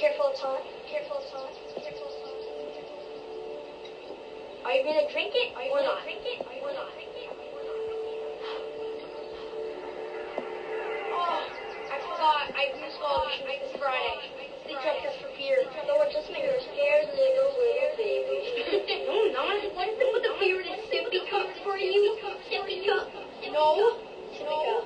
Careful, it's hot. Careful, it's hot. Careful, it's hot. Are you gonna drink it or not? Oh, I forgot. I installed this Friday. They checked us for beer. So what just made her scared little baby. No, what is it with the beer in a sippy cup for you? Sippy cup? No. Sippy cup.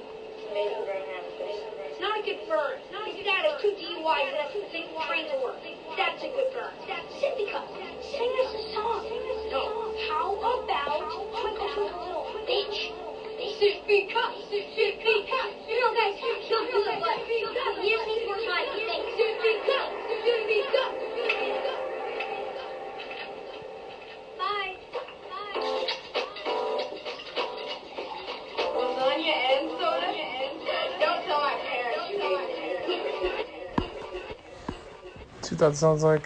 It's not a good burn. His dad has 2 DUIs and has 6 train to work. That's a good burn. Sippy cup. Sing us a song. No. How about Twinkle Twinkle Little Bitch? Sippy cup. Sippy cup. You know, guys, not good, but you just need more time to think. Sippy cup. Sippy cup. Bye. Lasagna and soda? Don't tell my parents you made it. 2000 sounds like.